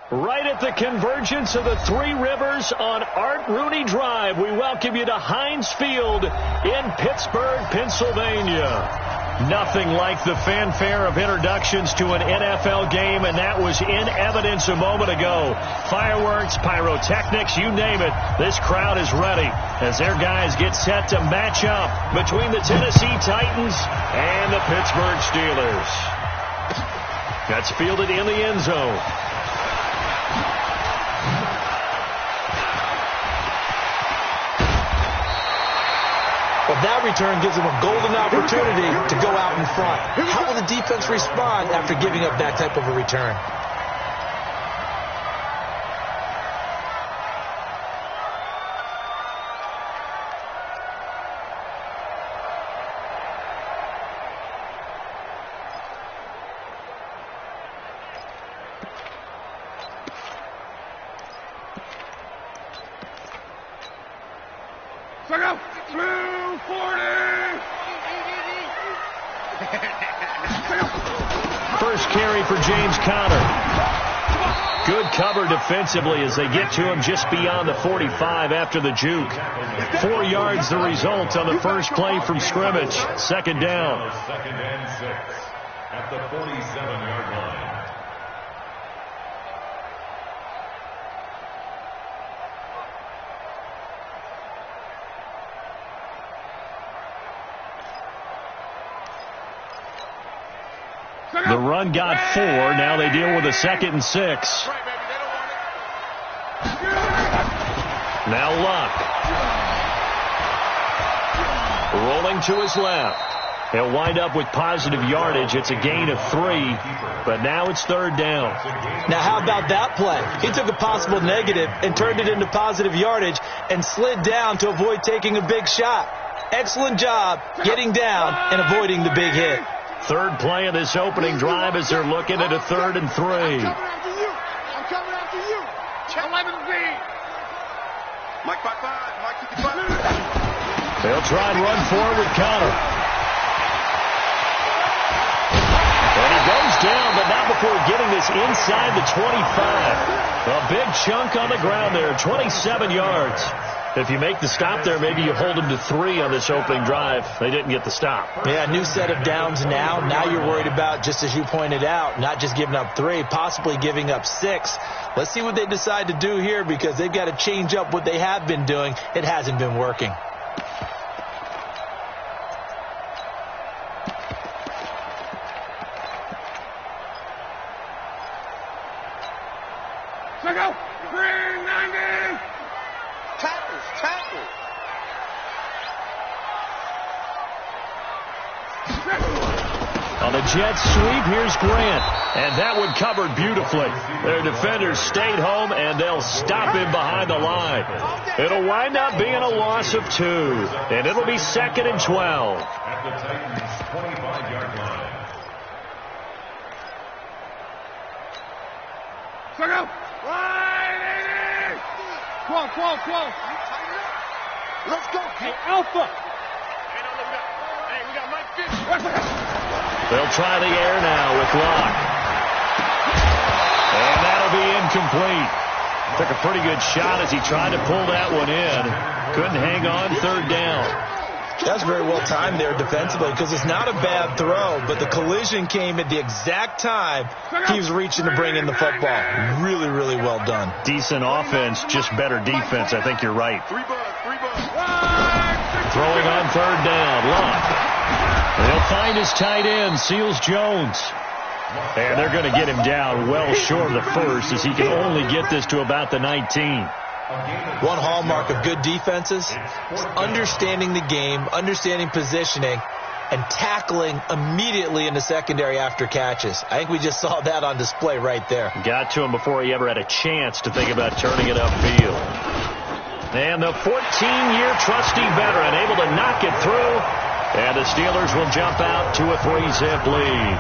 Right at the convergence of the Three Rivers on Art Rooney Drive, we welcome you to Heinz Field in Pittsburgh, Pennsylvania. Nothing like the fanfare of introductions to an NFL game, and that was in evidence a moment ago. Fireworks, pyrotechnics, you name it. This crowd is ready as their guys get set to match up between the Tennessee Titans and the Pittsburgh Steelers. That's fielded in the end zone. But that return gives them a golden opportunity to go out in front. How will the defense respond after giving up that type of a return? First carry for James Conner. Good cover defensively as they get to him just beyond the 45 after the juke. 4 yards the result on the first play from scrimmage. Second down. Second and 6 at the 47-yard line. The run got 4. Now they deal with a 2nd and 6. Now Luck. Rolling to his left. He'll wind up with positive yardage. It's a gain of 3, but now it's third down. Now how about that play? He took a possible negative and turned it into positive yardage and slid down to avoid taking a big shot. Excellent job getting down and avoiding the big hit. Third play of this opening drive as they're looking at a 3rd and 3. I'm coming after you. 11B. Mike 5-5. Mike 55. They'll try and run forward with Conner. And he goes down, but not before getting this inside the 25. A big chunk on the ground there, 27 yards. If you make the stop there, maybe you hold them to 3 on this opening drive. They didn't get the stop. Yeah, new set of downs now. Now you're worried about, just as you pointed out, not just giving up 3, possibly giving up 6. Let's see what they decide to do here because they've got to change up what they have been doing. It hasn't been working. Go. 390. Tackle. On the jet sweep, here's Grant. And that one covered beautifully. Their defenders stayed home, and they'll stop him behind the line. It'll wind up being a loss of 2. And it'll be 2nd and 12. At the Titans' 25-yard line. Go. 180. Close. Let's go. Hey, Alpha. Hey, we got Mike Fish. They'll try the air now with Luck. And that'll be incomplete. Took a pretty good shot as he tried to pull that one in. Couldn't hang on, third down. That's very well timed there defensively because it's not a bad throw, but the collision came at the exact time he was reaching to bring in the football. Really, really well done. Decent offense, just better defense. I think you're right. 3 bucks. Throwing on third down. Luck. They'll find his tight end, Seals Jones. And they're going to get him down well short of the first as he can only get this to about the 19. One hallmark of good defenses is understanding the game, understanding positioning, and tackling immediately in the secondary after catches. I think we just saw that on display right there. Got to him before he ever had a chance to think about turning it upfield. And the 14-year trusty veteran able to knock it through. And the Steelers will jump out to a 3-zip lead.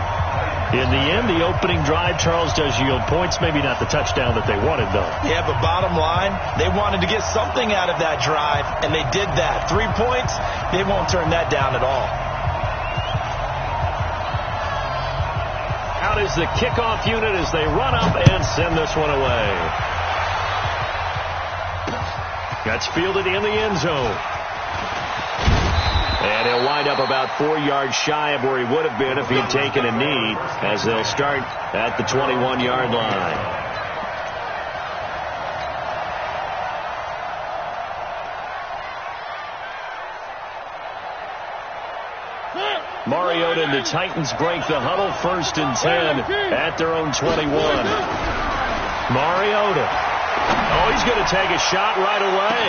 In the end, the opening drive, Charles, does yield points. Maybe not the touchdown that they wanted, though. Yeah, but bottom line, they wanted to get something out of that drive, and they did that. 3 points, they won't turn that down at all. Out out as the kickoff unit as they run up and send this one away. That's fielded in the end zone. And he'll wind up about 4 yards shy of where he would have been if he'd taken a knee, as they'll start at the 21-yard line. Mariota and the Titans break the huddle, 1st and 10 at their own 21. Mariota. Oh, he's going to take a shot right away.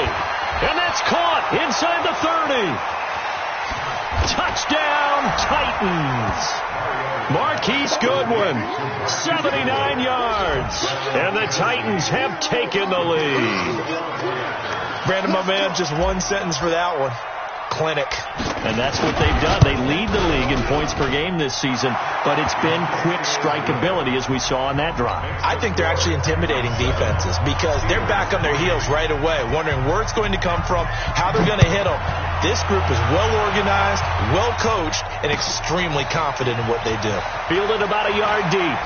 And that's caught inside the 30. Touchdown, Titans. Marquise Goodwin, 79 yards. And the Titans have taken the lead. Brandon, my man, just one sentence for that one. Clinic. And that's what they've done. They lead the league in points per game this season, but it's been quick strikeability as we saw on that drive. I think they're actually intimidating defenses because they're back on their heels right away, wondering where it's going to come from, how they're going to hit them. This group is well organized, well coached, and extremely confident in what they do. Fielded about a yard deep.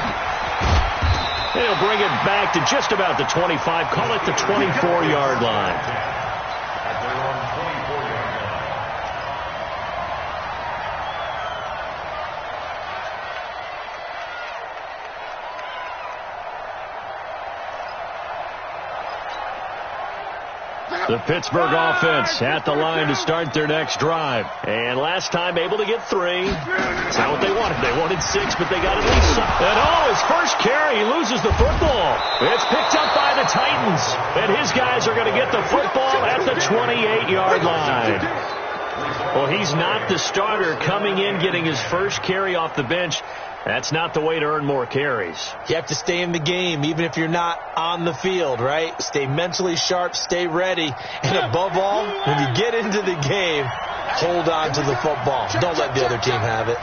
They'll bring it back to just about the 25, call it the 24-yard line. The Pittsburgh offense at the line to start their next drive. And last time able to get 3. That's not what they wanted. They wanted 6, but they got at least some. And his first carry, he loses the football. It's picked up by the Titans. And his guys are going to get the football at the 28-yard line. Well, he's not the starter coming in, getting his first carry off the bench. That's not the way to earn more carries. You have to stay in the game, even if you're not on the field, right? Stay mentally sharp, stay ready, and above all, when you get into the game, hold on to the football. Don't let the other team have it.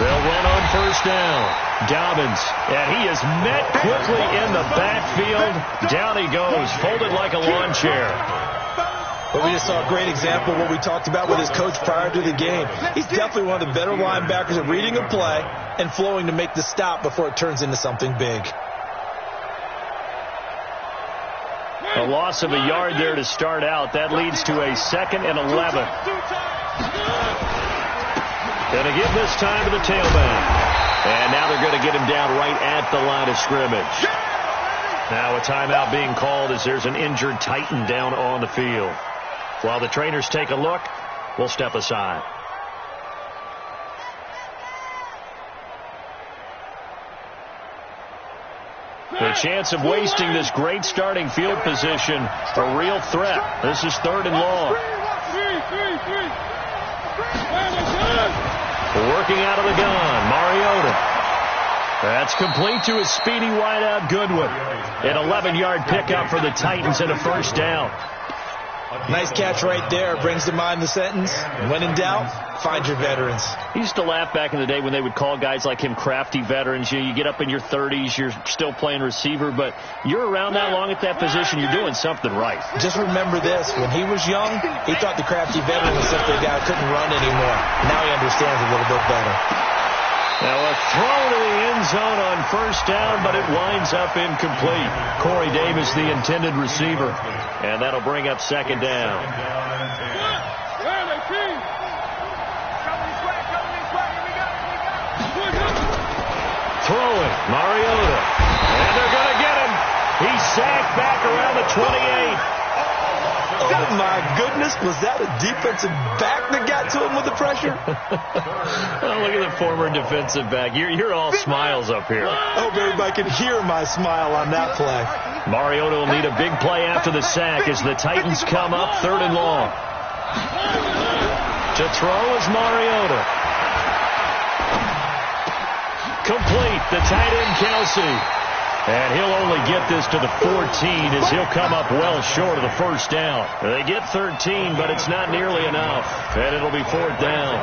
They'll run on 1st down. Dobbins, and he is met quickly in the backfield. Down he goes, folded like a lawn chair. But we just saw a great example of what we talked about with his coach prior to the game. He's definitely one of the better linebackers at reading a play and flowing to make the stop before it turns into something big. A loss of a yard there to start out. That leads to a 2nd and 11. Going to give this time to the tailback. And now they're going to get him down right at the line of scrimmage. Now a timeout being called as there's an injured Titan down on the field. While the trainers take a look, we'll step aside. The chance of wasting this great starting field position, a real threat. This is 3rd and long. Working out of the gun, Mariota. That's complete to his speedy wideout, Goodwin. An 11-yard pickup for the Titans and a 1st down. Nice catch right there. Brings to mind the sentence, when in doubt, find your veterans. I used to laugh back in the day when they would call guys like him crafty veterans. You get up in your 30s, you're still playing receiver, but you're around that long at that position, you're doing something right. Just remember this. When he was young, he thought the crafty veteran was simply a guy who couldn't run anymore. Now he understands a little bit better. Now a throw to the end zone on 1st down, but it winds up incomplete. Corey Davis, the intended receiver. And that'll bring up 2nd down. Throwing, Mariota. And they're going to get him. He's sacked back around the 28. Oh, my goodness. Was that a defensive back that got to him with the pressure? Oh, look at the former defensive back. You're all smiles up here. I hope everybody can hear my smile on that play. Mariota will need a big play after the sack as the Titans come up 3rd and long. To throw is Mariota. Complete. The tight end, Kelsey. And he'll only get this to the 14 as he'll come up well short of the 1st down. They get 13, but it's not nearly enough. And it'll be 4th down.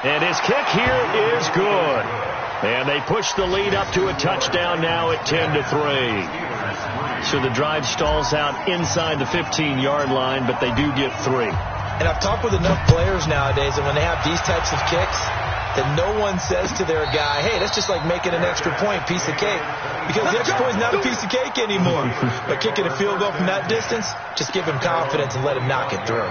And his kick here is good. And they push the lead up to a touchdown now at 10-3. So the drive stalls out inside the 15-yard line, but they do get 3. And I've talked with enough players nowadays, and when they have these types of kicks, that no one says to their guy, hey, that's just like making an extra point, piece of cake. Because the extra point is not a piece of cake anymore. But kicking a field goal from that distance, just give him confidence and let him knock it through.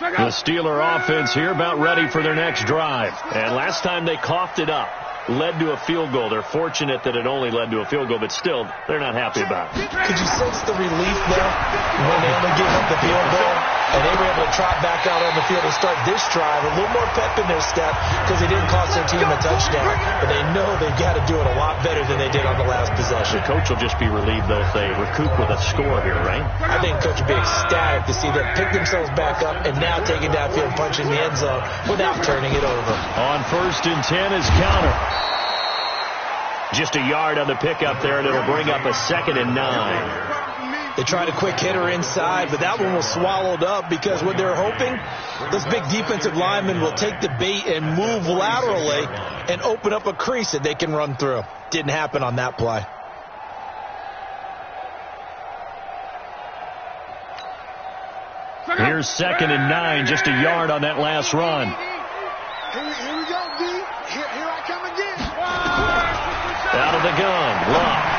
The Steeler offense here about ready for their next drive. And last time they coughed it up, led to a field goal. They're fortunate that it only led to a field goal, but still, they're not happy about it. Could you sense the relief there when they only gave up the field goal? And they were able to trot back out on the field and start this drive. A little more pep in their step because they didn't cost their team a touchdown. But they know they've got to do it a lot better than they did on the last possession. The coach will just be relieved, though, if they recoup with a score here, right? I think coach will be ecstatic to see them pick themselves back up and now take it downfield, punching the end zone without turning it over. On 1st and 10 is counter. Just a yard on the pickup there, and it'll bring up a 2nd and 9. They tried a quick hitter inside, but that one was swallowed up because what they're hoping, this big defensive lineman will take the bait and move laterally and open up a crease that they can run through. Didn't happen on that play. Here's 2nd and 9, just a yard on that last run. Here we go, D. Here I come again. Out of the gun, Love.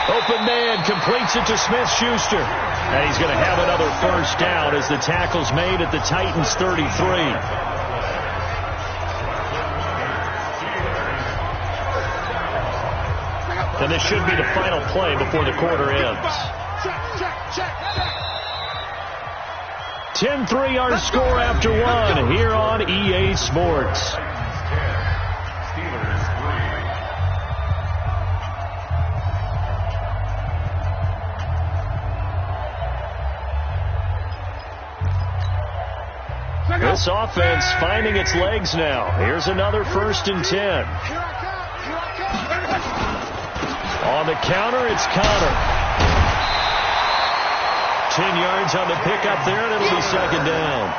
Open man completes it to Smith-Schuster. And he's going to have another first down as the tackle's made at the Titans' 33. And this should be the final play before the quarter ends. 10-3 our score after one here on EA Sports. This offense finding its legs now. Here's another 1st and 10. On the counter, it's Connor. 10 yards on the pickup there, and it'll be 2nd down.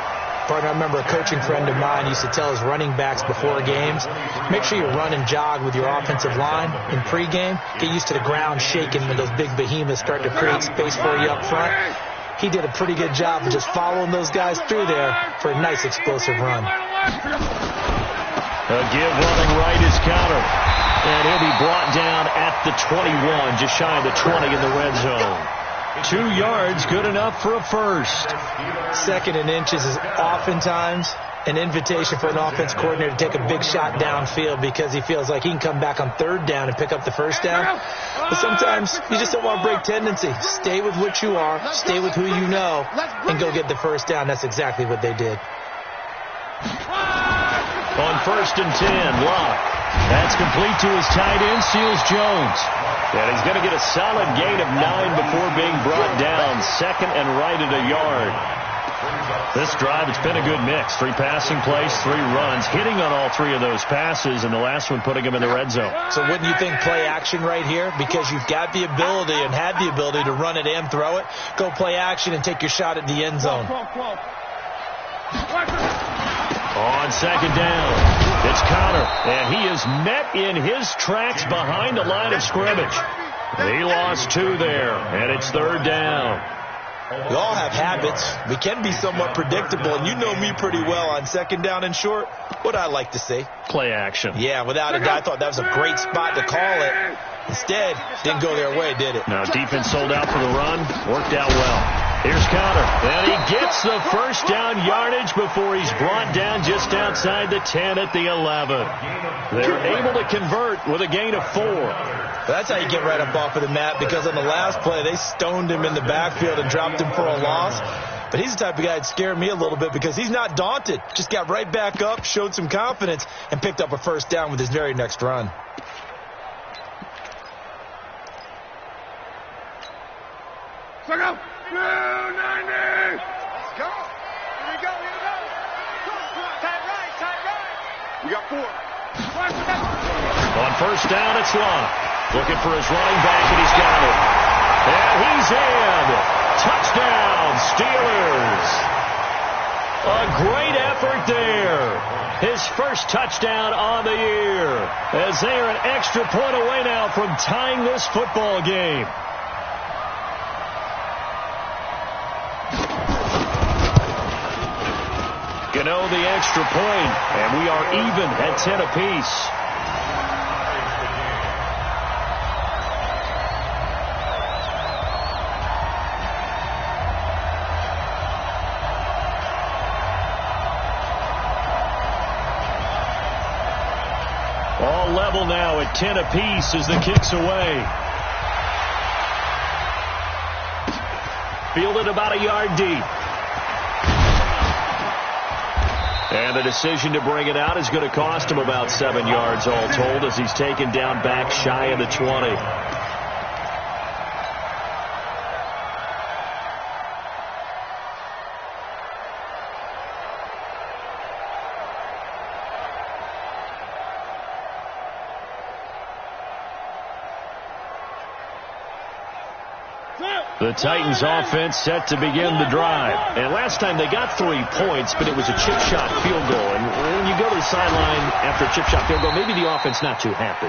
Partner, I remember a coaching friend of mine used to tell his running backs before games, make sure you run and jog with your offensive line in pregame. Get used to the ground shaking when those big behemoths start to create space for you up front. He did a pretty good job of just following those guys through there for a nice explosive run. A give running right is Counter. And he'll be brought down at the 21, just shy of the 20 in the red zone. 2 yards, good enough for a first. 2nd and inches is oftentimes an invitation for an offense coordinator to take a big shot downfield because he feels like he can come back on 3rd down and pick up the first down. But sometimes you just don't want to break tendency. Stay with what you are, stay with who you know, and go get the first down. That's exactly what they did. On 1st and 10, Locke. That's complete to his tight end, Seals Jones. And he's going to get a solid gain of 9 before being brought down. 2nd and right at a yard. This drive, it's been a good mix. 3 passing plays, 3 runs, hitting on all 3 of those passes, and the last one putting him in the red zone. So wouldn't you think play action right here? Because you've got the ability and had the ability to run it and throw it. Go play action and take your shot at the end zone. On 2nd down, it's Connor, and he is met in his tracks behind the line of scrimmage. He lost 2 there, and it's 3rd down. We all have habits. We can be somewhat predictable, and you know me pretty well on 2nd down and short. What I like to see. Play action. Yeah, without a doubt, I thought that was a great spot to call it. Instead, didn't go their way, did it? No, defense sold out for the run. Worked out well. Here's Connor. And he gets the first down yardage before he's brought down just outside the 10 at the 11. They're able to convert with a gain of 4. That's how you get right up off of the mat, because on the last play, they stoned him in the backfield and dropped him for a loss. But he's the type of guy that scared me a little bit because he's not daunted. Just got right back up, showed some confidence, and picked up a first down with his very next run. Let's go. 290. Let's go. Here we go. Tight right. We got 4. On first down, it's Locke. Looking for his running back, and he's got it. And he's in. Touchdown, Steelers. A great effort there. His first touchdown on the year. As they are an extra point away now from tying this football game. Gano the extra point, and we are even at 10 apiece. All level now at 10 apiece as the kick's away. Fielded about a yard deep. And the decision to bring it out is going to cost him about 7 yards all told as he's taken down back shy of the 20. The Titans offense set to begin the drive. And last time they got 3 points, but it was a chip shot field goal. And when you go to the sideline after a chip shot field goal, maybe the offense not too happy.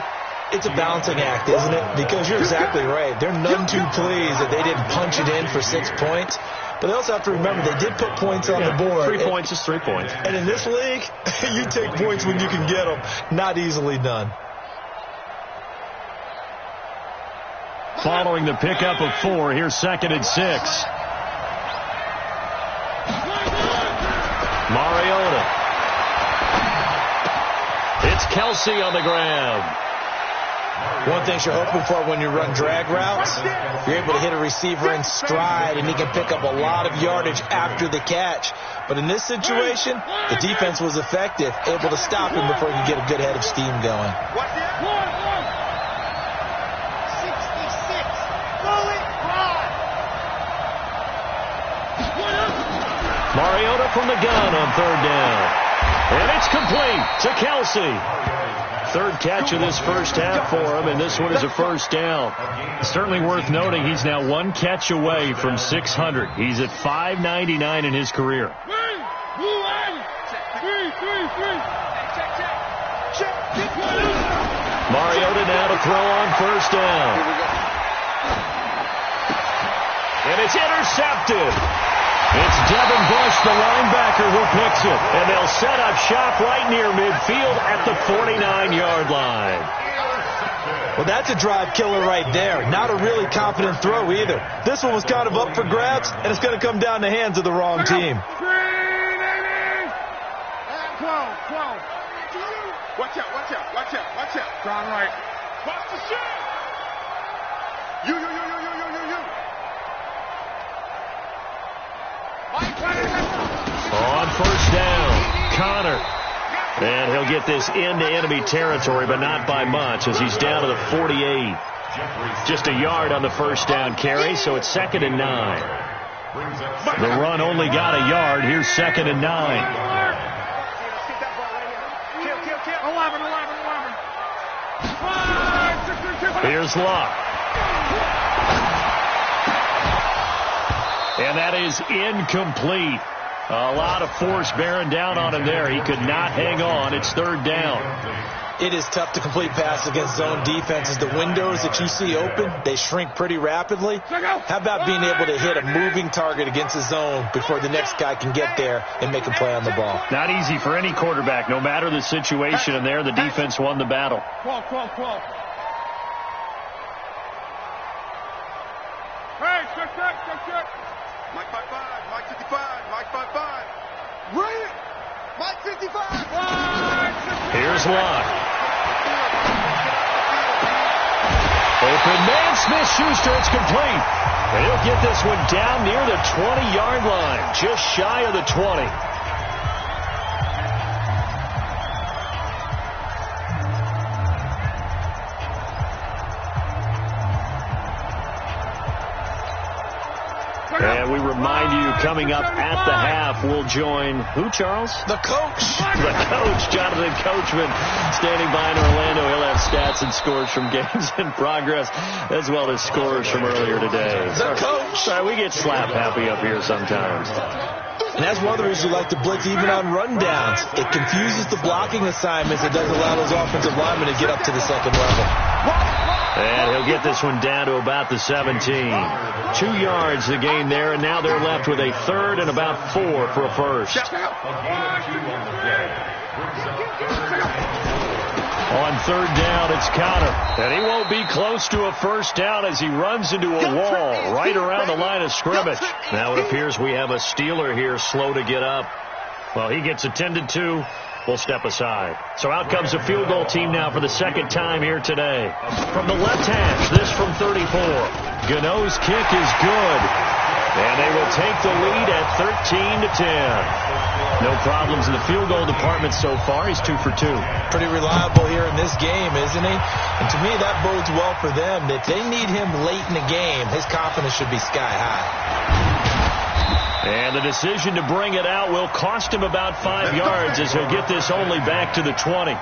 It's a balancing act, isn't it? Because you're exactly right. They're none too pleased that they didn't punch it in for 6 points. But they also have to remember they did put points on the board. 3 points is 3 points. And in this league, you take points when you can get them. Not easily done. Following the pickup of 4, here's 2nd and 6. Mariota. It's Kelsey on the ground. One thing you're hoping for when you run drag routes, you're able to hit a receiver in stride, and he can pick up a lot of yardage after the catch. But in this situation, the defense was effective, able to stop him before he could get a good head of steam going. Mariota from the gun on 3rd down. And it's complete to Kelsey. 3rd catch of this first half for him, and this one is a first down. Certainly worth noting he's now 1 catch away from 600. He's at 599 in his career. Mariota now to throw on 1st down. And it's intercepted. It's Devin Bush, the linebacker, who picks it. And they'll set up shop right near midfield at the 49-yard line. Well, that's a drive killer right there. Not a really confident throw either. This one was kind of up for grabs, and it's going to come down the hands of the wrong team. 12. Watch out. Gone right. Bust the shot. You. On 1st down, Connor. And he'll get this into enemy territory, but not by much as he's down to the 48. Just a yard on the 1st down carry, so it's 2nd and 9. The run only got a yard. Here's 2nd and 9. 11. Here's Locke. And that is incomplete. A lot of force bearing down on him there. He could not hang on. It's 3rd down. It is tough to complete passes against zone defenses. The windows that you see open, they shrink pretty rapidly. How about being able to hit a moving target against a zone before the next guy can get there and make a play on the ball? Not easy for any quarterback, no matter the situation. And there, the defense won the battle. 12. Hey, check. Mike 55, Mike 55. Bring it! Mike 55! Here's Locke. Open man, Smith-Schuster, it's complete. And he'll get this one down near the 20-yard line, just shy of the 20. And we remind you, coming up at the half, we'll join who, Charles? The coach. The coach, Jonathan Coachman, standing by in Orlando. He'll have stats and scores from games in progress, as well as scores from earlier today. The coach. Sorry, we get slap happy up here sometimes. And that's one of the reasons we like to blitz even on rundowns. It confuses the blocking assignments. It doesn't allow those offensive linemen to get up to the second level. And he'll get this one down to about the 17. 2 yards the gain there, and now they're left with a third and about 4 for a first. On third down, it's Connor. And he won't be close to a first down as he runs into a wall right around the line of scrimmage. Now it appears we have a Steeler here slow to get up. Well, he gets attended to. We'll step aside. So out comes the field goal team now for the second time here today. From the left hash, this from 34. Gano's kick is good. And they will take the lead at 13-10. No problems in the field goal department so far. He's 2 for 2. Pretty reliable here in this game, isn't he? And to me, that bodes well for them. If they need him late in the game, his confidence should be sky high. And the decision to bring it out will cost him about 5 yards as he'll get this only back to the 20.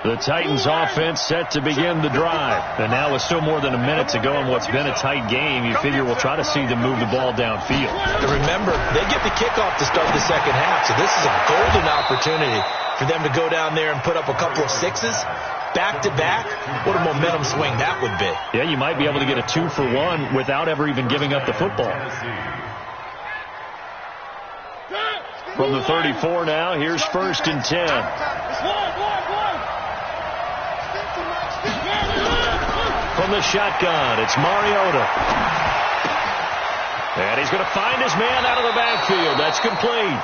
The Titans offense set to begin the drive. And now with still more than a minute to go in what's been a tight game, you figure we'll try to see them move the ball downfield. And remember, they get the kickoff to start the second half, so this is a golden opportunity for them to go down there and put up a couple of sixes. Back-to-back, what a momentum swing that would be. Yeah, you might be able to get a 2-for-1 without ever even giving up the football. From the 34 now, here's 1st and 10. From the shotgun, it's Mariota. And he's going to find his man out of the backfield. That's complete.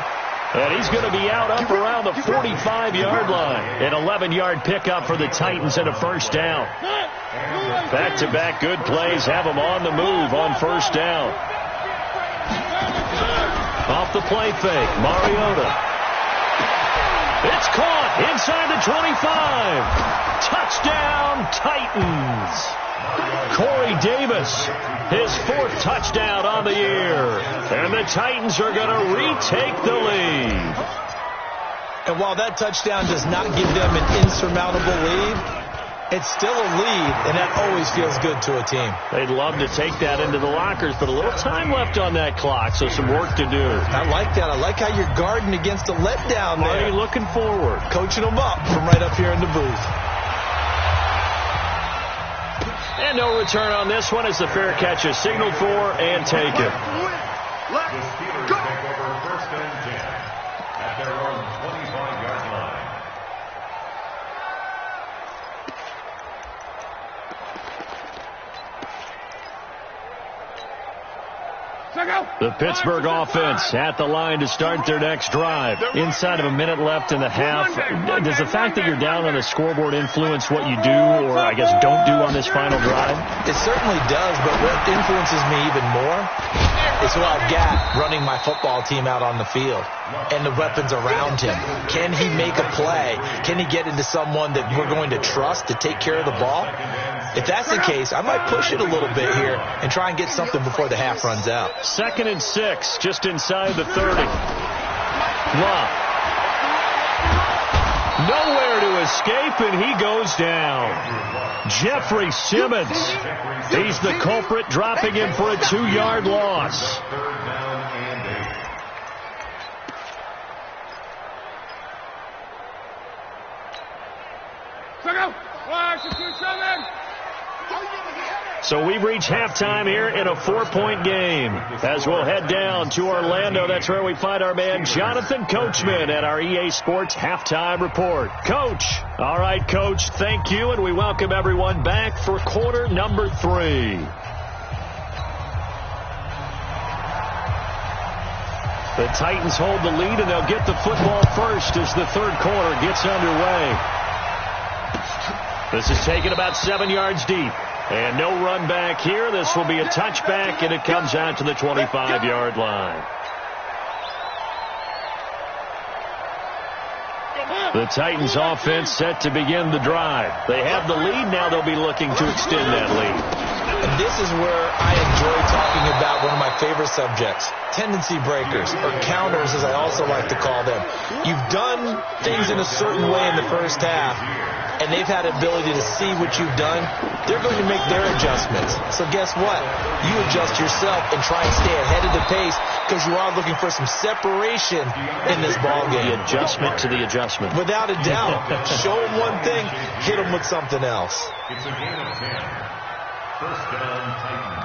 And he's going to be out up around the 45-yard line. An 11-yard pickup for the Titans and a first down. Back-to-back good plays have them on the move on first down. Off the play fake, Mariota. It's caught inside the 25. Touchdown, Titans. Corey Davis, his 4th touchdown on the year. And the Titans are going to retake the lead. And while that touchdown does not give them an insurmountable lead, it's still a lead, and that always feels good to a team. They'd love to take that into the lockers, but a little time left on that clock, so some work to do. I like that. I like how you're guarding against a letdown there. Marty looking forward. Coaching them up from right up here in the booth. And no return on this one as the fair catch is signaled for and taken. The Steelers take over 1st and 10 at their own 25-yard line. The Pittsburgh offense at the line to start their next drive. Inside of a minute left in the half. Does the fact that you're down on the scoreboard influence what you do, or I guess don't do on this final drive? It certainly does, but what influences me even more is who I've got running my football team out on the field and the weapons around him. Can he make a play? Can he get into someone that we're going to trust to take care of the ball? If that's the case, I might push it a little bit here and try and get something before the half runs out. 2nd and 6, just inside the 30. Love. Nowhere to escape, and he goes down. Jeffrey Simmons. He's the culprit, dropping him for a 2-yard loss. So we've reached halftime here in a 4-point game. As we'll head down to Orlando, that's where we find our man Jonathan Coachman at our EA Sports Halftime Report. Coach. All right, Coach, thank you, and we welcome everyone back for quarter number 3. The Titans hold the lead, and they'll get the football first as the third quarter gets underway. This is taken about 7 yards deep. And no run back here. This will be a touchback, and it comes out to the 25-yard line. The Titans offense set to begin the drive. They have the lead. Now they'll be looking to extend that lead. And this is where I enjoy talking about one of my favorite subjects, tendency breakers, or counters as I also like to call them. You've done things in a certain way in the first half, and they've had ability to see what you've done. They're going to make their adjustments. So guess what? You adjust yourself and try and stay ahead of the pace because you are looking for some separation in this ball game. The adjustment to the adjustment. Without a doubt. Show them one thing, hit them with something else. It's a game of 10. First down, Titans.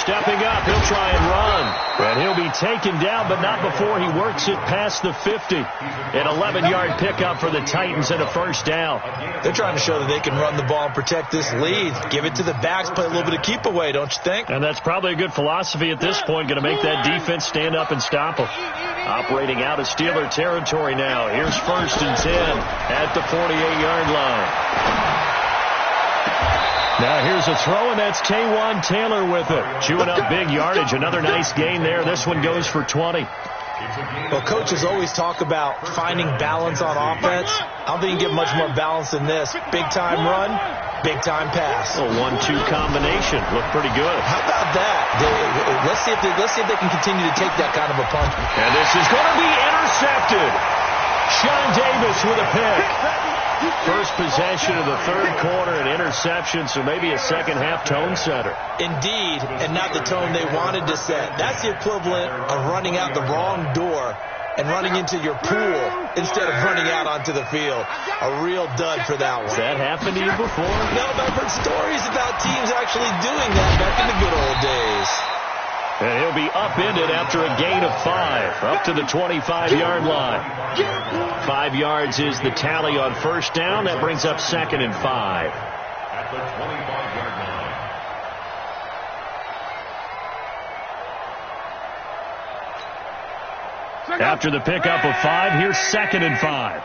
Stepping up, he'll try and run. And he'll be taken down, but not before he works it past the 50. An 11-yard pickup for the Titans and a first down. They're trying to show that they can run the ball and protect this lead. Give it to the backs, play a little bit of keep away, don't you think? And that's probably a good philosophy at this point. Going to make that defense stand up and stop them. Operating out of Steeler territory now. Here's first and 10 at the 48-yard line. Now here's a throw, and that's Taywan Taylor with it. Chewing up big yardage. Another nice gain there. This one goes for 20. Well, coaches always talk about finding balance on offense. I don't think you can get much more balance than this. Big-time run, big-time pass. A 1-2 combination. Looked pretty good. How about that? Let's see if they can continue to take that kind of a punch. And this is going to be intercepted. Sean Davis with a pick. First possession of the third quarter, an interception, so maybe a second-half tone setter. Indeed, and not the tone they wanted to set. That's the equivalent of running out the wrong door and running into your pool instead of running out onto the field. A real dud for that one. Has that happened to you before? No, but I've heard stories about teams actually doing that back in the good old days. And he'll be upended after a gain of 5, up to the 25-yard line. 5 yards is the tally on first down. That brings up 2nd and 5. At the 25-yard line. After the pickup of 5, here's 2nd and 5.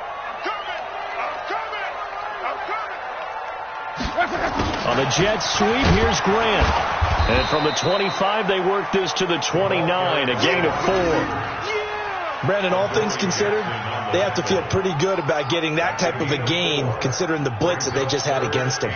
On the jet sweep, here's Grant. And from the 25, they work this to the 29, a gain of 4. Brandon, all things considered, they have to feel pretty good about getting that type of a gain, considering the blitz that they just had against them.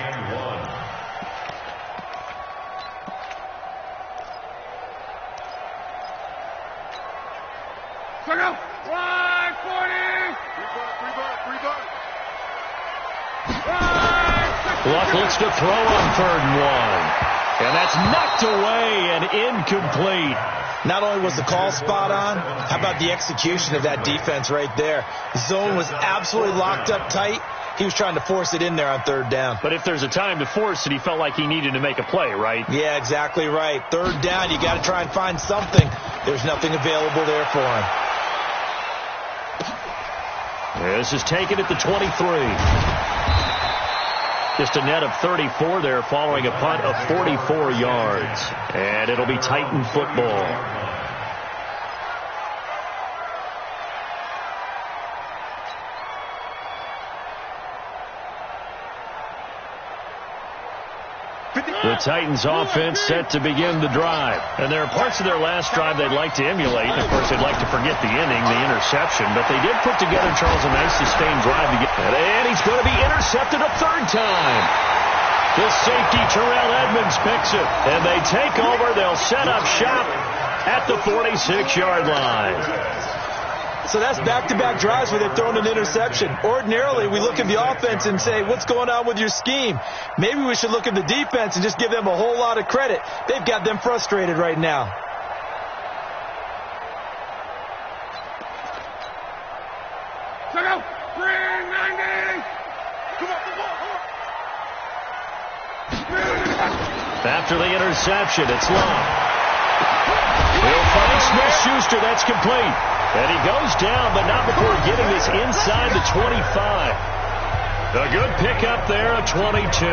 Luck looks to throw on 3rd and 1. And that's knocked away and incomplete. Not only was the call spot on, how about the execution of that defense right there? Zone was absolutely locked up tight. He was trying to force it in there on 3rd down. But if there's a time to force it, he felt like he needed to make a play, right? Yeah, exactly right. 3rd down, you got to try and find something. There's nothing available there for him. This is taken at the 23. Just a net of 34 there following a punt of 44 yards. And it'll be Titan football. The Titans offense set to begin the drive. And there are parts of their last drive they'd like to emulate. And, of course, they'd like to forget the inning, the interception. But they did put together, Charles, a nice sustained drive to get that. And he's going to be intercepted a 3rd time. The safety, Terrell Edmonds, picks it. And they take over. They'll set up shop at the 46-yard line. So that's back-to-back drives where they're throwing an interception. Ordinarily, we look at the offense and say, what's going on with your scheme? Maybe we should look at the defense and just give them a whole lot of credit. They've got them frustrated right now. After the interception, it's long. He'll find Smith-Schuster. That's complete. And he goes down, but not before getting this inside the 25. A good pickup there, a 22.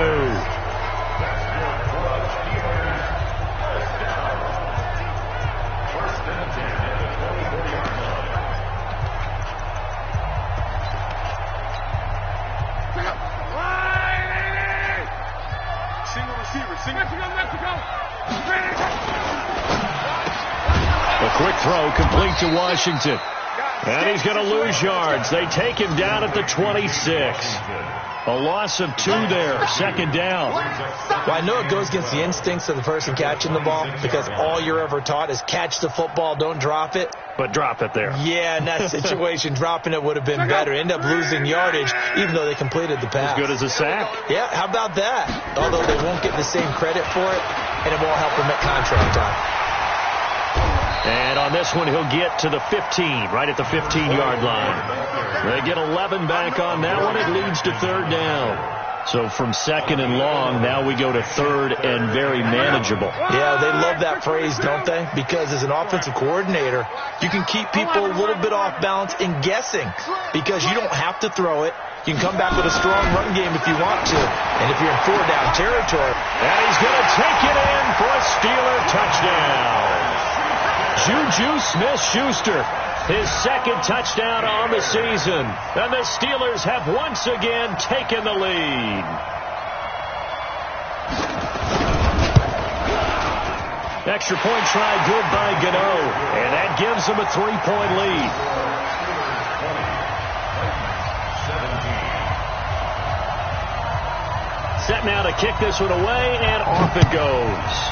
The quick throw complete to Washington. And he's going to lose yards. They take him down at the 26. A loss of 2 there. Second down. Well, I know it goes against the instincts of the person catching the ball because all you're ever taught is catch the football, don't drop it. But drop it there. Yeah, in that situation, dropping it would have been better. End up losing yardage, even though they completed the pass. As good as a sack. Yeah, how about that? Although they won't get the same credit for it, and it won't help them at contract time. And on this one, he'll get to the 15, right at the 15-yard line. They get 11 back on that one. It leads to third down. So from second and long, now we go to third and very manageable. Yeah, they love that phrase, don't they? Because as an offensive coordinator, you can keep people a little bit off balance and guessing because you don't have to throw it. You can come back with a strong run game if you want to. And if you're in 4-down territory. And he's going to take it in for a Steeler touchdown. Juju Smith-Schuster, his second touchdown on the season. And the Steelers have once again taken the lead. Extra point try good by Gano. And that gives them a 3-point lead. Set now to kick this one away, and off it goes.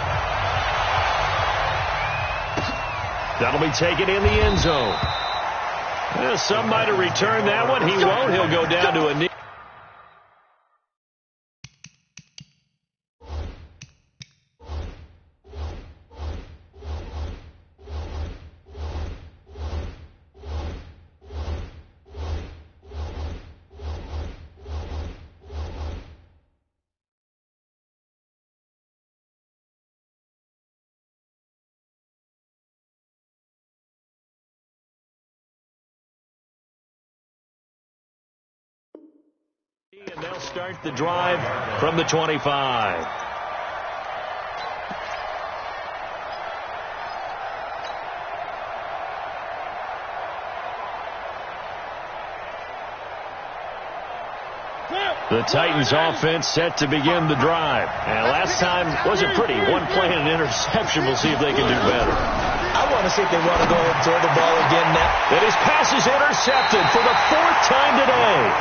That'll be taken in the end zone. Well, some might have returned that one. He won't. He'll go down to a knee. And they'll start the drive from the 25. The Titans offense set to begin the drive. And last time wasn't pretty. One play and an interception. We'll see if they can do better. I want to see if they want to go ahead and throw the ball again now. And his pass is intercepted for the 4th time today.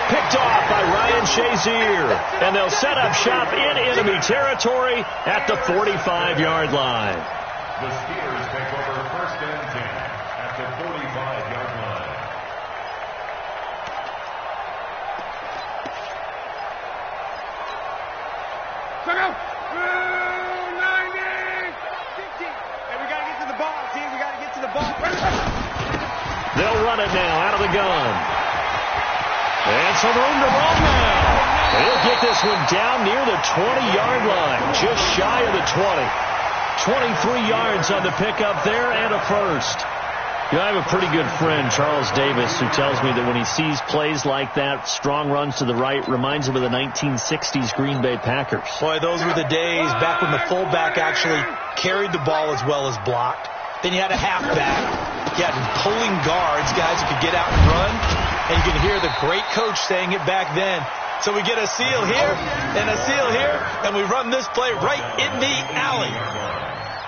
Picked off by Ryan Shazier. And they'll set up shop in enemy territory at the 45-yard line. The Steelers take over 1st and 10 at the 45-yard line. Check out. 90. 50. Hey, we got to get to the ball, team. We got to get to the ball. They'll run it now out of the gun. And some room to run now. He'll get this one down near the 20-yard line, just shy of the 20. 23 yards on the pickup there and a first. You know, I have a pretty good friend, Charles Davis, who tells me that when he sees plays like that, strong runs to the right, reminds him of the 1960s Green Bay Packers. Boy, those were the days back when the fullback actually carried the ball as well as blocked. Then you had a halfback. You had pulling guards, guys who could get out and run. And you can hear the great coach saying it back then. So we get a seal here and a seal here, and we run this play right in the alley.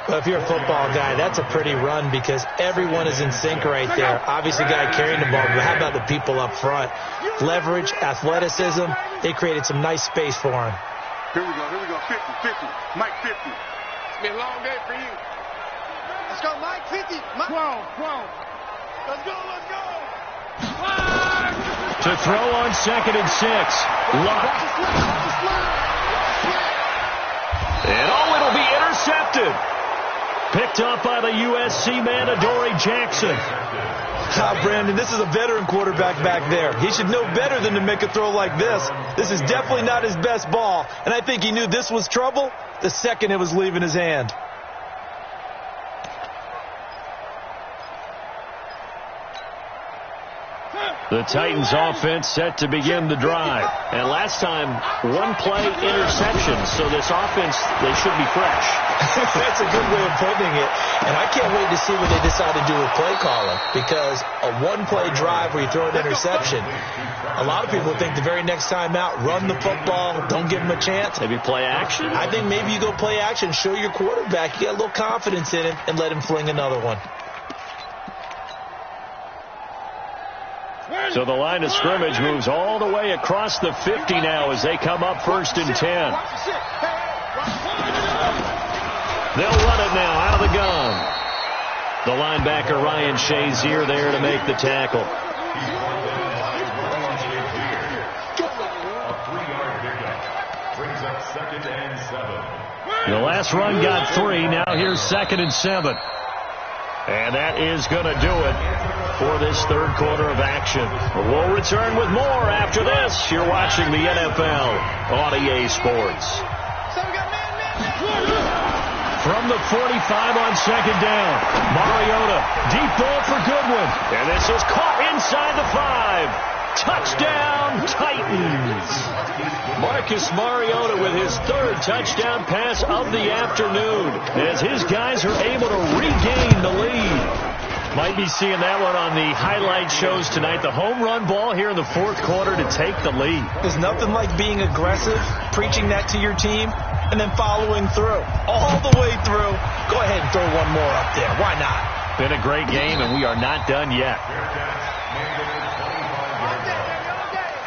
Well, if you're a football guy, that's a pretty run because everyone is in sync right there. Obviously, guy carrying the ball, but how about the people up front? Leverage, athleticism, they created some nice space for him. Here we go. 50, 50. Mike, 50. It's been a long day for you. Let's go, Mike, 50. Mike. 12. Let's go. To throw on 2nd and 6. Luck. And it'll be intercepted. Picked up by the USC man, Adoree Jackson. Brandon, this is a veteran quarterback back there. He should know better than to make a throw like this. This is definitely not his best ball, and I think he knew this was trouble the second it was leaving his hand. The Titans offense set to begin the drive. And last time, one-play interception. So this offense, they should be fresh. That's a good way of putting it. And I can't wait to see what they decide to do with play calling. Because a one-play drive where you throw an interception, a lot of people think the very next time out, run the football, don't give them a chance. Maybe play action? I think maybe you go play action, show your quarterback, you get a little confidence in it, and let him fling another one. So the line of scrimmage moves all the way across the 50 now as they come up 1st and 10. They'll run it now out of the gun. The linebacker Ryan Shazier there to make the tackle. A 3-yard pickup brings up 2nd and 7. The last run got 3. Now here's 2nd and 7. And that is going to do it for this third quarter of action. We'll return with more after this. You're watching the NFL on EA Sports. From the 45 on 2nd down, Mariota, deep ball for Goodwin. And this is caught inside the 5. Touchdown, Titans. Marcus Mariota with his 3rd touchdown pass of the afternoon as his guys are able to regain the lead. Might be seeing that one on the highlight shows tonight. The home run ball here in the 4th quarter to take the lead. There's nothing like being aggressive, preaching that to your team, and then following through. All the way through. Go ahead and throw one more up there. Why not? Been a great game, and we are not done yet.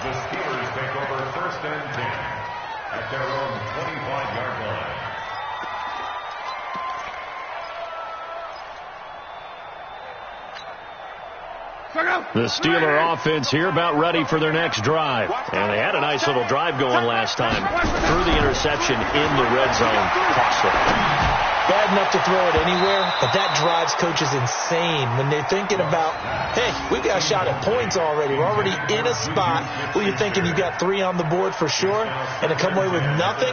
The Steelers take over 1st and 10 at their own 25-yard line. The Steeler offense here about ready for their next drive. And they had a nice little drive going last time. Threw the interception in the red zone. Costly. Bad enough to throw it anywhere, but that drives coaches insane when they're thinking about, hey, we've got a shot at points already. We're already in a spot where you're thinking you've got 3 on the board for sure, and to come away with nothing,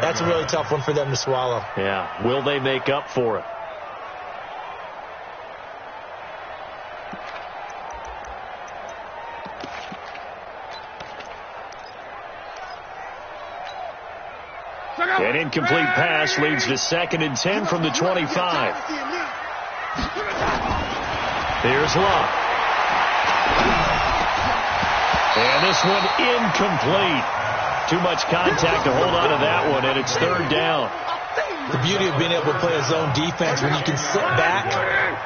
that's a really tough one for them to swallow. Yeah, will they make up for it? An incomplete pass leads to 2nd and 10 from the 25. Here's Love. And this one incomplete. Too much contact to hold on to that one, and it's 3rd down. The beauty of being able to play a zone defense when you can sit back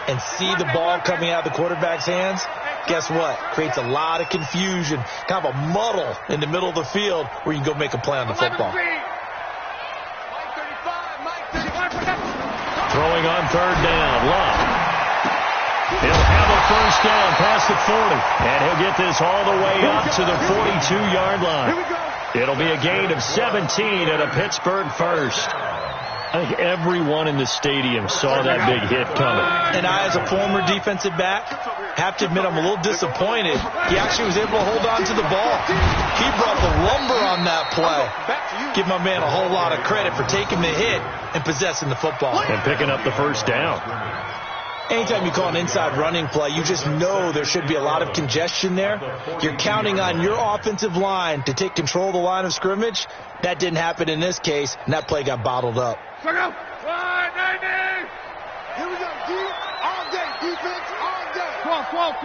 and see the ball coming out of the quarterback's hands, guess what? Creates a lot of confusion, kind of a muddle in the middle of the field where you can go make a play on the football. Throwing on 3rd down, Love. He'll have a 1st down past the 40, and he'll get this all the way up to the 42-yard line. It'll be a gain of 17 at a Pittsburgh 1st. I think everyone in the stadium saw that big hit coming. And I, as a former defensive back, have to admit I'm a little disappointed. He actually was able to hold on to the ball. He brought the lumber on that play. Give my man a whole lot of credit for taking the hit and possessing the football. And picking up the 1st down. Anytime you call an inside running play, you just know there should be a lot of congestion there. You're counting on your offensive line to take control of the line of scrimmage. That didn't happen in this case, and that play got bottled up. Here we go, D. All day, defense, all day. 12.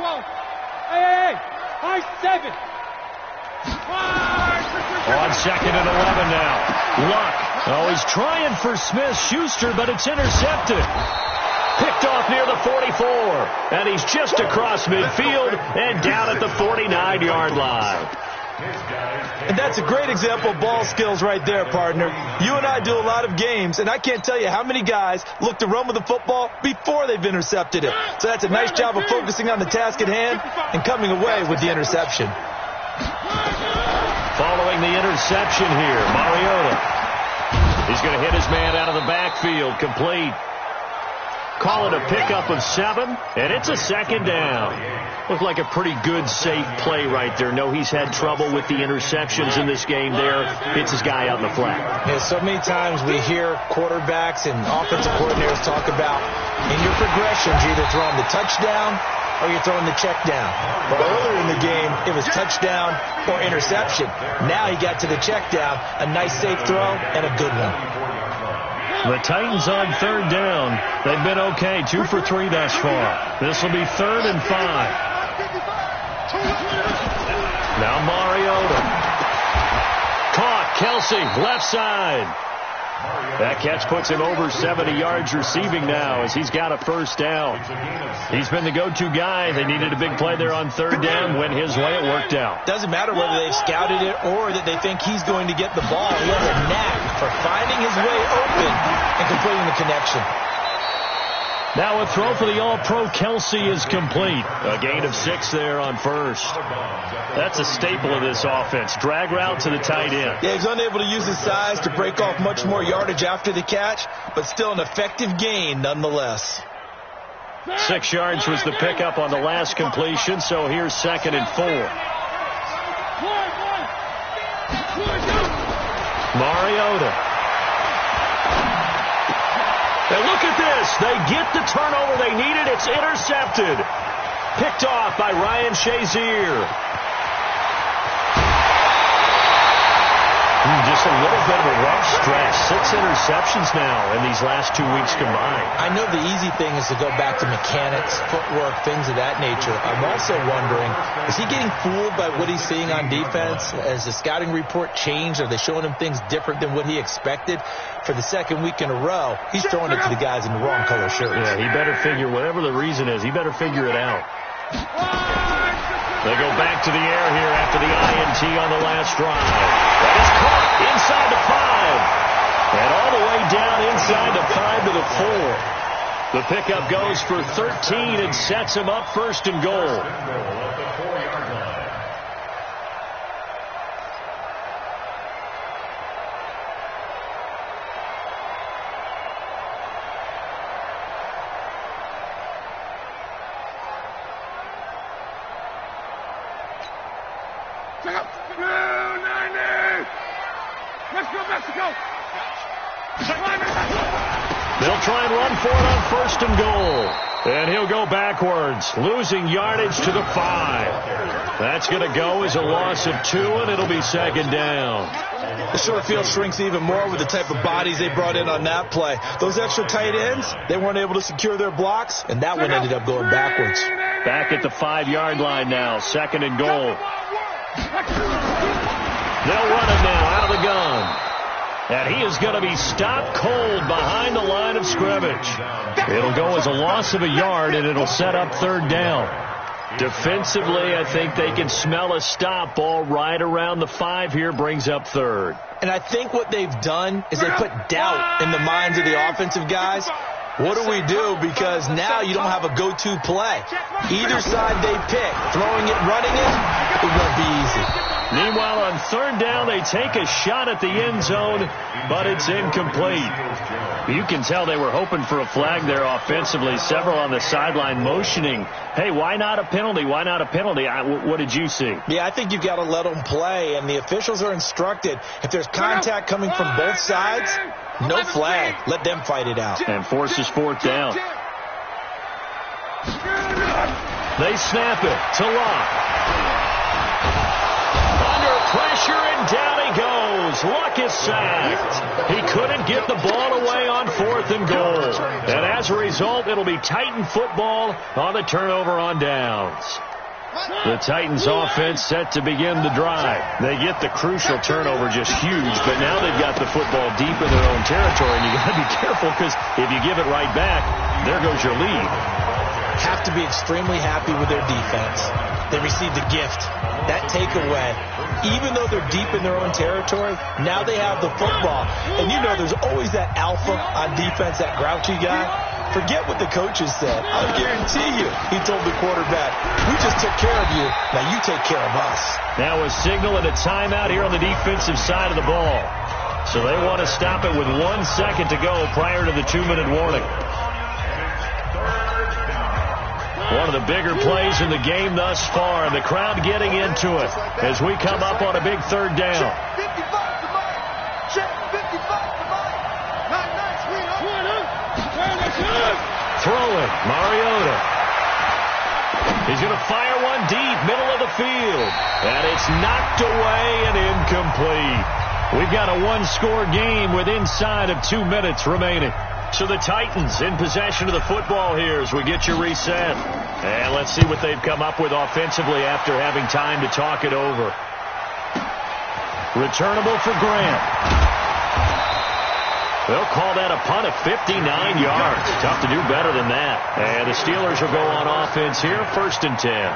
Hey. High 7. On 2nd and 11 now. Luck. Oh, he's trying for Smith-Schuster, but it's intercepted. Picked off near the 44. And he's just across midfield and down at the 49-yard line. And that's a great example of ball skills right there, partner. You and I do a lot of games, and I can't tell you how many guys look to run with the football before they've intercepted it. So that's a nice job of focusing on the task at hand and coming away with the interception. Following the interception here, Mariota. He's going to hit his man out of the backfield, complete. Call it a pickup of 7, and it's a 2nd down. Looked like a pretty good, safe play right there. No, he's had trouble with the interceptions in this game there. Hits his guy out in the flat. Yeah, so many times we hear quarterbacks and offensive coordinators talk about in your progressions, you're either throwing the touchdown or you're throwing the check down. But earlier in the game, it was touchdown or interception. Now he got to the check down, a nice safe throw, and a good one. The Titans on third down. They've been okay, 2 for 3 thus far. This will be 3rd and 5. Now Mariota. Caught. Kelsey, left side. That catch puts him over 70 yards receiving now as he's got a first down. He's been the go-to guy. They needed a big play there on third down. Went his way. It worked out. Doesn't matter whether they've scouted it or that they think he's going to get the ball. He has a knack for finding his way open and completing the connection. Now a throw for the All-Pro Kelsey is complete. A gain of 6 there on first. That's a staple of this offense. Drag route to the tight end. Yeah, he's unable to use his size to break off much more yardage after the catch, but still an effective gain nonetheless. 6 yards was the pickup on the last completion, so here's 2nd and 4. Mariota. And look at this. They get the turnover they needed. It's intercepted. Picked off by Ryan Shazier. Just a little bit of a rough stretch. 6 interceptions now in these last 2 weeks combined. I know the easy thing is to go back to mechanics, footwork, things of that nature. I'm also wondering, is he getting fooled by what he's seeing on defense? Has the scouting report changed? Are they showing him things different than what he expected? For the 2nd week in a row, he's throwing it to the guys in the wrong color shirts. Yeah, he better figure, whatever the reason is, he better figure it out. They go back to the air here after the INT on the last drive. That is caught inside the 5. And all the way down inside the 5 to the 4. The pickup goes for 13 and sets him up 1st and goal. They'll try and run for it on 1st and goal. And he'll go backwards, losing yardage to the 5. That's going to go as a loss of 2, and it'll be 2nd down. The short field shrinks even more with the type of bodies they brought in on that play. Those extra tight ends, they weren't able to secure their blocks, and that one ended up going backwards. Back at the 5-yard line now, 2nd and goal. They'll run it now out of the gun. And he is going to be stopped cold behind the line of scrimmage. It'll go as a loss of a yard, and it'll set up 3rd down. Defensively, I think they can smell a stop ball right around the 5 here, brings up 3rd. And I think what they've done is they put doubt in the minds of the offensive guys. What do we do? Because now you don't have a go-to play. Either side they pick, throwing it, running it won't be easy. Meanwhile, on 3rd down, they take a shot at the end zone, but it's incomplete. You can tell they were hoping for a flag there offensively. Several on the sideline motioning, hey, why not a penalty? Why not a penalty? What did you see? Yeah, I think you've got to let them play, and the officials are instructed, if there's contact coming from both sides, no flag. Let them fight it out. And forces 4th down. They snap it to Locke. Pressure, and down he goes. Luck is sacked. He couldn't get the ball away on 4th and goal. And as a result, it'll be Titan football on the turnover on downs. The Titans offense set to begin the drive. They get the crucial turnover, just huge, but now they've got the football deep in their own territory, and you got to be careful because if you give it right back, there goes your lead. Have to be extremely happy with their defense. They received a gift. That takeaway, even though they're deep in their own territory, now they have the football. And you know there's always that alpha on defense, that grouchy guy. Forget what the coaches said. I'll guarantee you, he told the quarterback, we just took care of you, now you take care of us. Now a signal and a timeout here on the defensive side of the ball. So they want to stop it with 1 second to go prior to the 2-minute warning. One of the bigger plays in the game thus far, and the crowd getting into it as we come up on a big 3rd down. Throwing, Mariota. He's going to fire one deep, middle of the field. And it's knocked away and incomplete. We've got a one-score game with inside of 2 minutes remaining. So the Titans in possession of the football here as we get you reset. And let's see what they've come up with offensively after having time to talk it over. Returnable for Grant. They'll call that a punt of 59 yards. Tough to do better than that. And the Steelers will go on offense here, 1st and 10.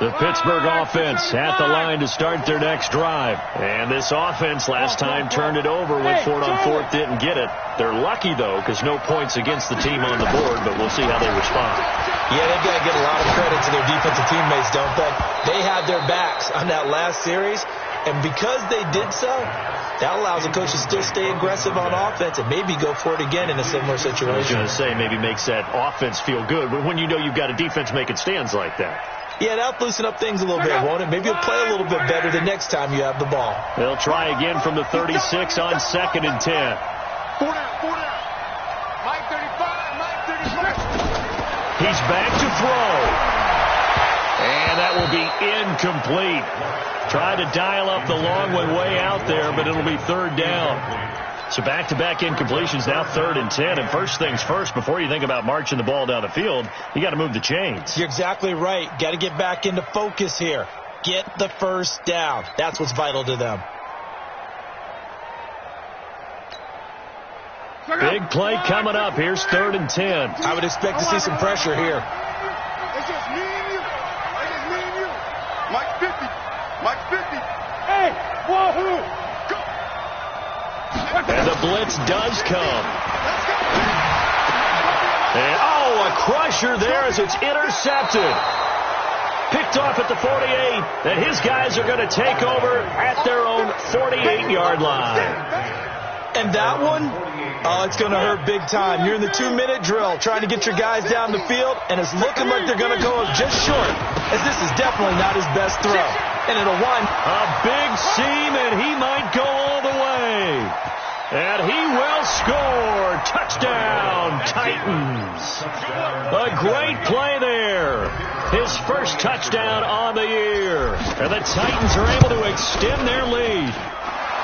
The Pittsburgh offense at the line to start their next drive. And this offense last time turned it over, went for it on 4th, didn't get it. They're lucky, though, because no points against the team on the board, but we'll see how they respond. Yeah, they've got to get a lot of credit to their defensive teammates, don't they? They had their backs on that last series, and because they did so, that allows the coach to still stay aggressive on offense and maybe go for it again in a similar situation. I was going to say, maybe makes that offense feel good, but when you know you've got a defense making stands like that. Yeah, that'll loosen up things a little bit, won't it? Maybe you'll play a little bit better the next time you have the ball. They'll try again from the 36 on 2nd and 10. 4 down. Mike 35, Mike 36. He's back to throw. And that will be incomplete. Tried to dial up the long one way out there, but it'll be 3rd down. So back-to-back incompletions, now 3rd and 10. And first things first, before you think about marching the ball down the field, you got to move the chains. You're exactly right. Got to get back into focus here. Get the first down. That's what's vital to them. Big play coming up. Here's 3rd and 10. I would expect to see some pressure here. It's just me and you. It's just me and you. Mike 50. Mike 50. Hey, wahoo. And the blitz does come. And, a crusher there as it's intercepted. Picked off at the 48. And his guys are going to take over at their own 48-yard line. And that one, it's going to hurt big time. You're in the 2-minute drill trying to get your guys down the field, and it's looking like they're going to go just short, as this is definitely not his best throw. And it'll wind. A big seam, and he might go all the way. And he will score. Touchdown, Titans. A great play there. His first touchdown on the year. And the Titans are able to extend their lead.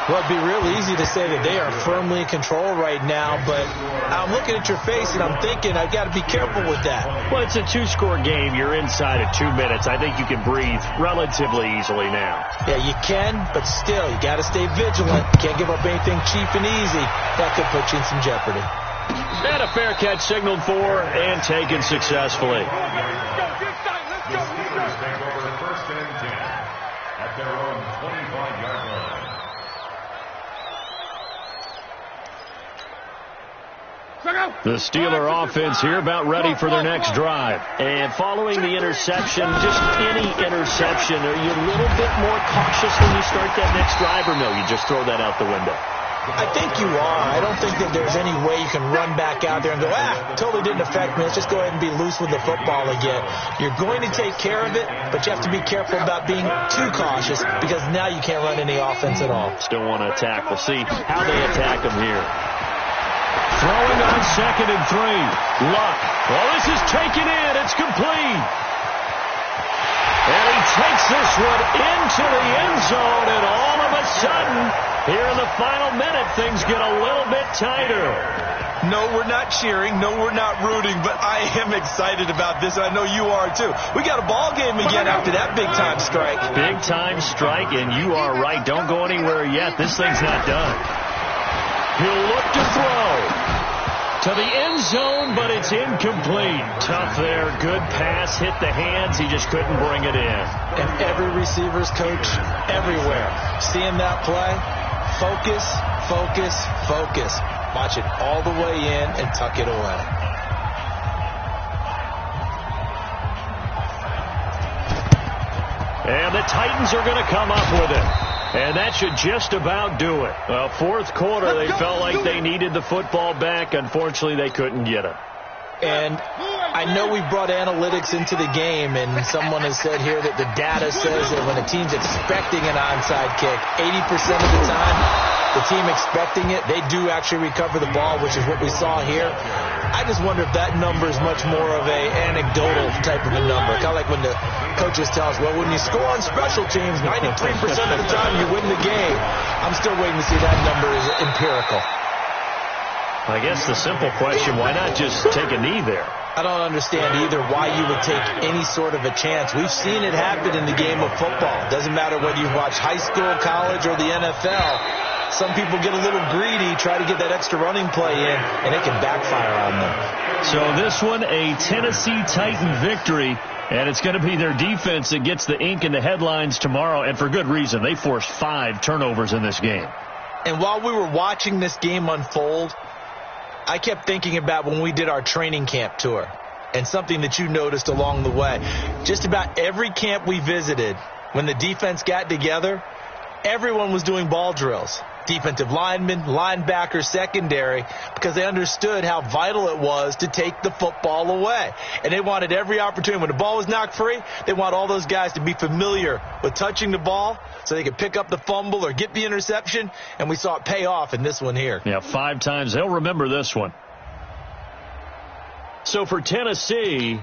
Well, it'd be real easy to say that they are firmly in control right now, but I'm looking at your face and I'm thinking I've got to be careful with that. Well, it's a 2-score game. You're inside of 2 minutes. I think you can breathe relatively easily now. Yeah, you can, but still, you got to stay vigilant. You can't give up anything cheap and easy. That could put you in some jeopardy. And a fair catch signaled for and taken successfully. The Steelers take over 1st and 10 at their own 25-yard line. The Steeler offense here about ready for their next drive. And following the interception, just any interception, are you a little bit more cautious when you start that next drive, or no, you just throw that out the window? I think you are. I don't think that there's any way you can run back out there and go, totally didn't affect me. Let's just go ahead and be loose with the football again. You're going to take care of it, but you have to be careful about being too cautious because now you can't run any offense at all. Still want to attack. We'll see how they attack them here. Throwing on 2nd and 3. Luck. Well, this is taken in. It's complete. And he takes this one into the end zone, and all of a sudden, here in the final minute, things get a little bit tighter. No, we're not cheering. No, we're not rooting, but I am excited about this. I know you are, too. We got a ball game again after that big-time strike. Big-time strike, and you are right. Don't go anywhere yet. This thing's not done. He'll look to throw to the end zone, but it's incomplete. Tough there. Good pass. Hit the hands. He just couldn't bring it in. And every receiver's coach everywhere. Seeing that play, focus, focus, focus. Watch it all the way in and tuck it away. And the Titans are going to come up with it. And that should just about do it. Well, 4th quarter, they felt like they needed the football back. Unfortunately, they couldn't get it. And I know we brought analytics into the game, and someone has said here that the data says that when a team's expecting an onside kick, 80% of the time, the team expecting it, they do actually recover the ball, which is what we saw here. I just wonder if that number is much more of a anecdotal type of a number. Kind of like when the coaches tell us, well, when you score on special teams, 93% of the time you win the game. I'm still waiting to see that number is empirical. I guess the simple question, why not just take a knee there? I don't understand either why you would take any sort of a chance. We've seen it happen in the game of football. It doesn't matter whether you watch high school, college, or the NFL. Some people get a little greedy, try to get that extra running play in, and it can backfire on them. So this one, a Tennessee Titan victory, and it's going to be their defense that gets the ink in the headlines tomorrow, and for good reason. They forced 5 turnovers in this game. And while we were watching this game unfold, I kept thinking about when we did our training camp tour and something that you noticed along the way. Just about every camp we visited, when the defense got together, everyone was doing ball drills. Defensive linemen, linebackers, secondary, because they understood how vital it was to take the football away. And they wanted every opportunity. When the ball was knocked free, they want all those guys to be familiar with touching the ball so they could pick up the fumble or get the interception. And we saw it pay off in this one here. Yeah, 5 times. They'll remember this one. So for Tennessee,